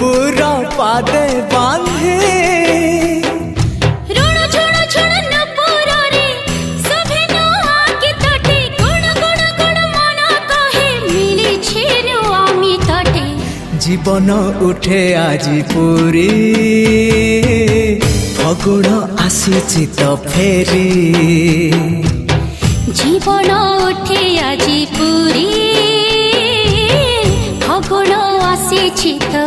নূপুর পাদে বাঁধে জীবন উঠে আজি পুরী ফগুণ আসিছি তো ফেরি জীবন উঠে আজি পুরী ফগুণ আসিছি তো